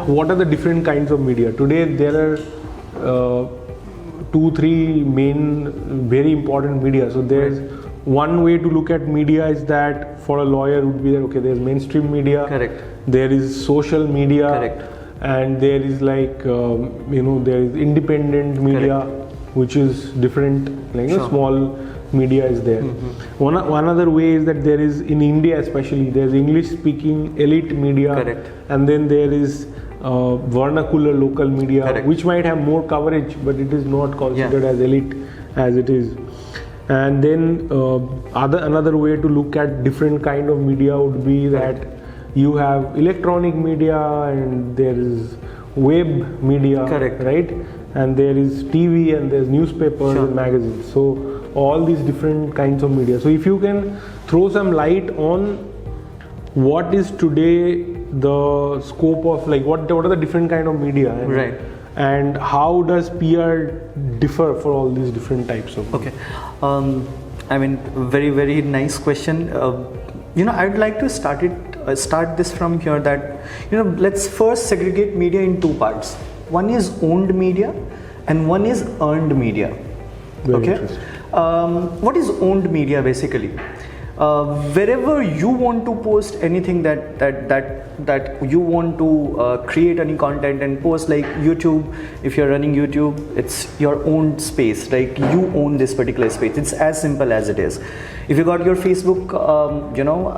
what are the different kinds of media? Today there are 2-3 main very important media. So there's one way to look at media is that for a lawyer would be that, okay, there's mainstream media, correct, there is social media, correct, and there is like there is independent media, correct, which is different, like sure, small media is there. One other way is that there is, in India especially, there's English speaking elite media, correct, and then there is vernacular local media, correct, which might have more coverage, but it is not considered as elite as it is. And then another way to look at different kind of media would be that you have electronic media and there is web media, correct, right? And there is TV and there's newspapers, sure, and magazines. So all these different kinds of media. So if you can throw some light on what is today the scope of, like, what are the different kind of media, and, right, and how does PR differ for all these different types of media? Okay, I mean, very, very nice question. I'd like to start this from here, that let's first segregate media in two parts. One is owned media and one is earned media. Very okay, what is owned media basically? Wherever you want to post anything that you want to create any content and post, like YouTube, if you're running YouTube, it's your own space, like you own this particular space. It's as simple as it is. If you got your Facebook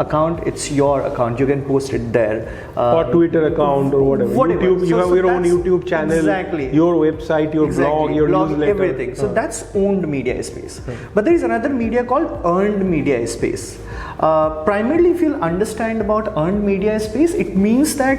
account, it's your account, you can post it there, or Twitter account or whatever. YouTube, you have your own YouTube channel, exactly, your website, your blog, your newsletter, everything. So that's owned media space. But there is another media called earned media space. Primarily, if you'll understand about earned media space, it means that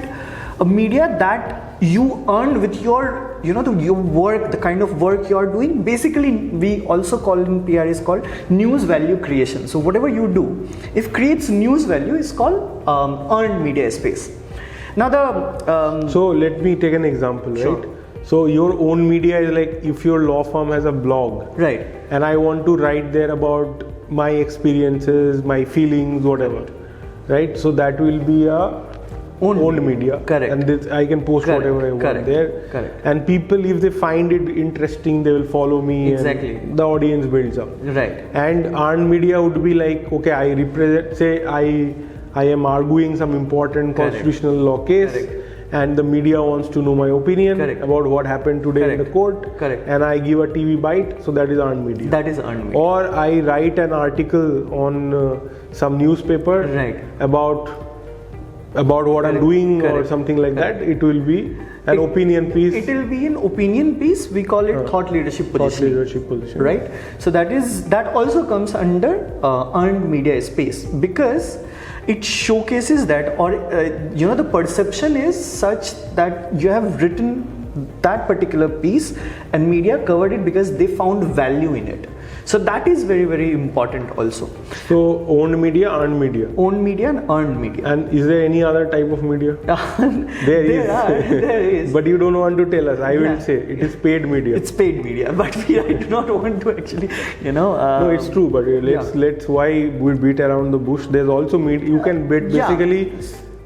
a media that you earn with your your work, the kind of work you are doing. Basically, we also call in PR is called news value creation. So whatever you do, if creates news value, is called earned media space. Now so let me take an example, sure, right? So your own media is like if your law firm has a blog, right, and I want to write there about my experiences, my feelings, whatever, right? So that will be a owned media, correct, and this, I can post correct, whatever I want correct, there, correct, and people, if they find it interesting, they will follow me, exactly, and the audience builds up, right. And earned media would be like, okay, I represent, say I am arguing some important constitutional law case, correct, and the media wants to know my opinion, correct, about what happened today, correct, in the court, correct, and I give a TV bite, so that is earned media. That is earned media. Or I write an article on some newspaper, right, about what correct, I'm doing, correct, or something like correct, that. It will be an opinion piece. It will be an opinion piece. We call it thought leadership position. Thought leadership position. Right. So that also comes under earned media space, because it showcases that, or the perception is such that you have written that particular piece and media covered it because they found value in it. So that is very, very important also. So owned media, earned media. Owned media and earned media. And is there any other type of media? There is. But you don't want to tell us. I will say it is paid media. It's paid media, but I do not want to actually, no, it's true. But let's why we beat around the bush. There's also media. You can bet basically.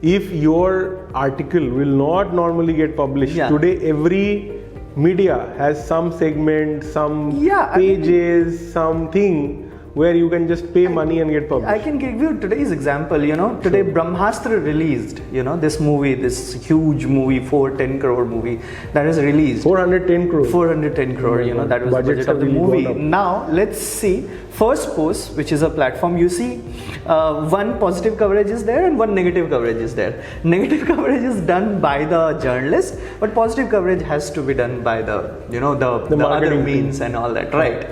If your article will not normally get published, today every media has some segment, some pages, something where you can just pay money and get published. I can give you today's example. Today Brahmastra released, this movie, this huge movie, 410 crore movie that is released. 410 crore. 410 crore. That was the budget of the movie. Now let's see. First post, which is a platform, you see one positive coverage is there and one negative coverage is there. Negative coverage is done by the journalist, but positive coverage has to be done by the the other means and all that, right?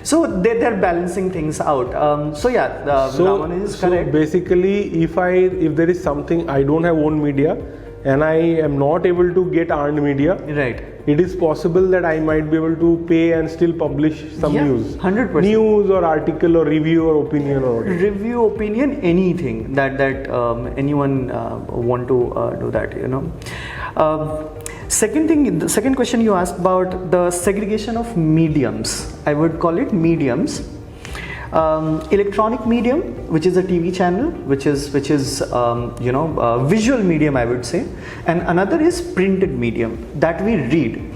So they're balancing things out. Raman is correct. So basically, if there is something, I don't have own media and I am not able to get earned media, right? It is possible that I might be able to pay and still publish some news. 100%. News or article or review or opinion or whatever. Review, opinion, anything that anyone want to do that, Second thing, the second question you asked about the segregation of mediums. I would call it mediums. electronic medium, which is a TV channel, which is visual medium, I would say, and another is printed medium that we read.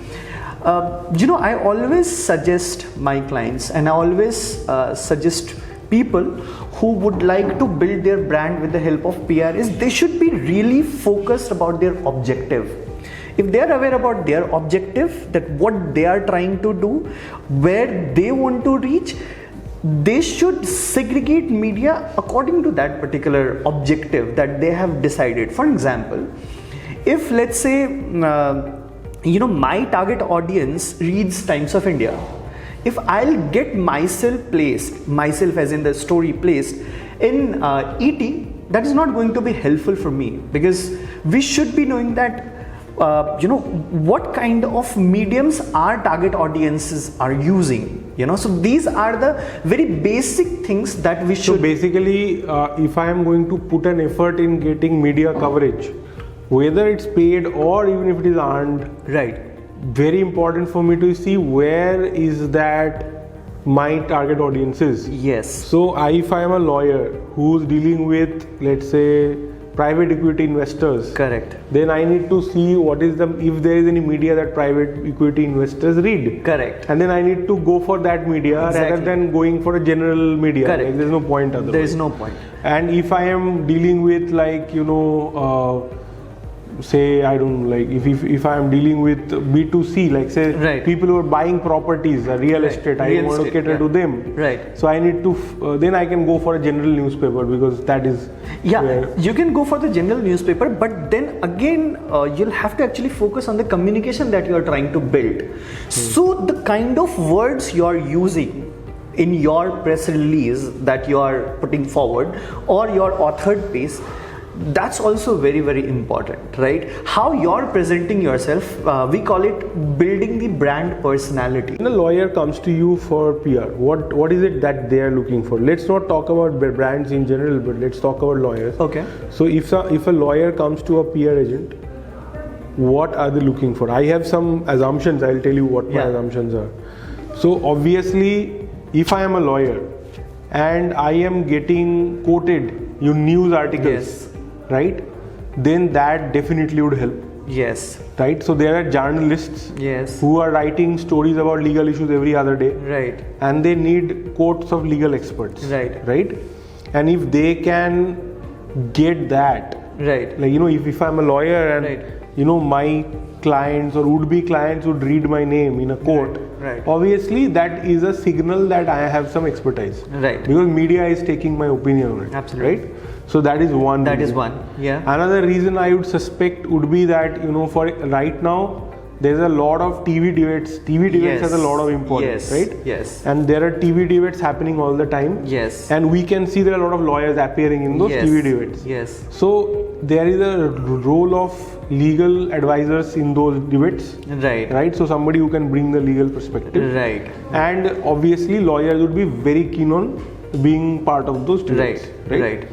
I always suggest my clients, and I always suggest people who would like to build their brand with the help of PR is they should be really focused about their objective. If they are aware about their objective, that what they are trying to do, where they want to reach, they should segregate media according to that particular objective that they have decided. For example, if let's say my target audience reads Times of India, if I'll get myself as in the story placed in ET, that is not going to be helpful for me, because we should be knowing that what kind of mediums our target audiences are using. So these are the very basic things that we should. So basically, if I am going to put an effort in getting media coverage, whether it's paid or even if it is earned, right, very important for me to see where is that my target audience is. Yes. So if I am a lawyer who's dealing with, let's say, private equity investors, correct, then I need to see if there is any media that private equity investors read, correct, and then I need to go for that media rather than going for a general media. Correct. There's no point otherwise. There is no point. And if I am dealing with say, I don't know, like if I am dealing with B2C, like say right, people who are buying properties, real estate, I want to cater to them. Right. So I need to, then I can go for a general newspaper, because that is you can go for the general newspaper, but then again you'll have to actually focus on the communication that you are trying to build. So the kind of words you are using in your press release that you are putting forward or your authored piece, that's also very, very important, right? How you're presenting yourself, we call it building the brand personality. When a lawyer comes to you for PR, what is it that they are looking for? Let's not talk about brands in general, but let's talk about lawyers. Okay. So if a lawyer comes to a PR agent, what are they looking for? I have some assumptions. I'll tell you what my assumptions are. So obviously, if I am a lawyer and I am getting quoted in news articles, right, then that definitely would help. Yes. Right. So there are journalists who are writing stories about legal issues every other day. Right. And they need quotes of legal experts. Right. Right. And if they can get that, right, like if I'm a lawyer and my clients or would-be clients would read my name in a court, right, obviously that is a signal that I have some expertise. Right. Because media is taking my opinion on it. Absolutely. Right. So that is one. That is one. Yeah. Another reason I would suspect would be that for right now there's a lot of TV debates. TV debates has a lot of importance, right? Yes. And there are TV debates happening all the time. Yes. And we can see there are a lot of lawyers appearing in those TV debates. Yes. So there is a role of legal advisors in those debates. Right. Right. So somebody who can bring the legal perspective. Right. And obviously lawyers would be very keen on being part of those debates. Right.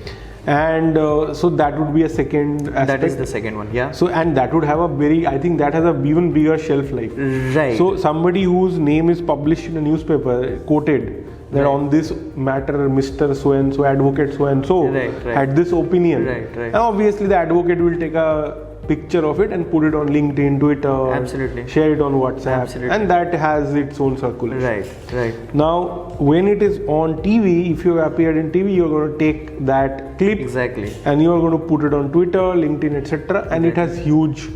And so that would be a second aspect. That is the second one, yeah. So and that would have I think that has a even bigger shelf life. Right. So somebody whose name is published in a newspaper, quoted that on this matter, Mr. So and so, advocate so and so had this opinion. Right. And obviously the advocate will take a picture of it and put it on LinkedIn, Twitter, absolutely, share it on WhatsApp, absolutely, and that has its own circulation. Right. Now, when it is on TV, if you have appeared in TV, you're going to take that clip, and you're going to put it on Twitter, LinkedIn, etc., and it has huge,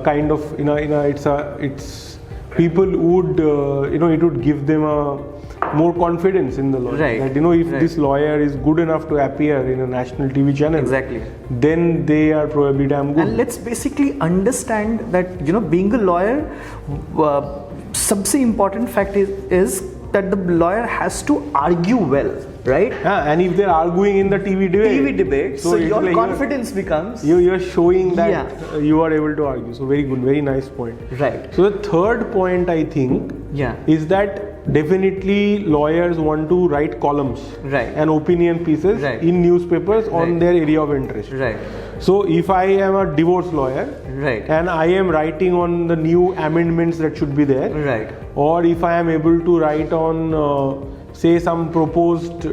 kind of, it's people would, it would give them a more confidence in the lawyer. That if this lawyer is good enough to appear in a national TV channel, then they are probably damn good. And let's basically understand that being a lawyer, सबसे important fact is that the lawyer has to argue well, right? Yeah, and if they're arguing in the TV debate, so your confidence becomes you're showing that you are able to argue. So very good, very nice point. Right. So the third point I think is that definitely lawyers want to write columns and opinion pieces in newspapers on their area of interest. Right. So if I am a divorce lawyer and I am writing on the new amendments that should be there, or if I am able to write on say some proposed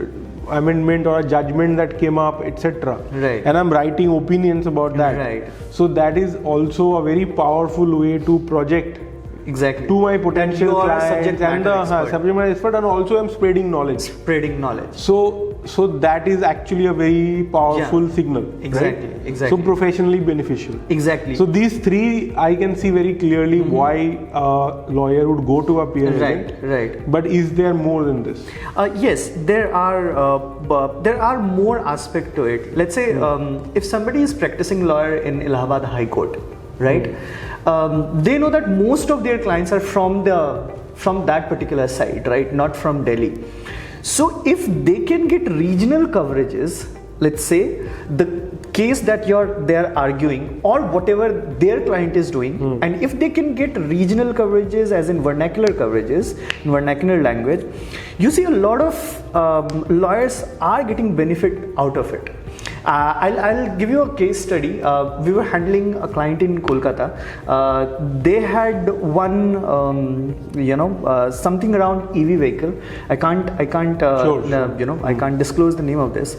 amendment or a judgment that came up, etc. Right. And I'm writing opinions about that. Right. So that is also a very powerful way to project Exactly. to my potential You are a clients subject and matter the expert. subject matter expert, and also I'm spreading knowledge. Spreading knowledge. So that is actually a very powerful signal. Exactly, right? exactly. So professionally beneficial. Exactly. So these three I can see very clearly why a lawyer would go to a peer event. Right. But is there more than this? Yes, there are more aspects to it. Let's say if somebody is practicing lawyer in Allahabad High Court, right? They know that most of their clients are from that particular side, right? Not from Delhi. So if they can get regional coverages, let's say the case that they're arguing or whatever their client is doing, and if they can get regional coverages, as in vernacular coverages in vernacular language, you see a lot of lawyers are getting benefit out of it. I'll give you a case study. We were handling a client in Kolkata. They had one, something around EV vehicle. I can't, Sure. I can't disclose the name of this.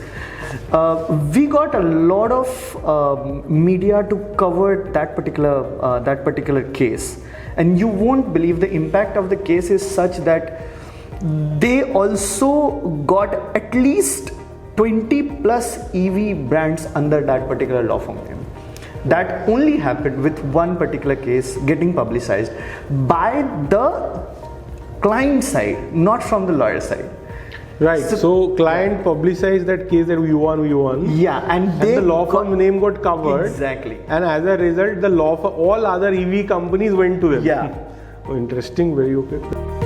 We got a lot of media to cover that particular case, and you won't believe the impact of the case is such that they also got at least 20 plus EV brands under that particular law firm. That only happened with one particular case getting publicized by the client side, not from the lawyer side. Right. So client publicized that case that we won. Yeah, and the law firm name got covered. Exactly. And as a result, the law firm, all other EV companies went to them. Yeah. Oh, interesting. Very okay.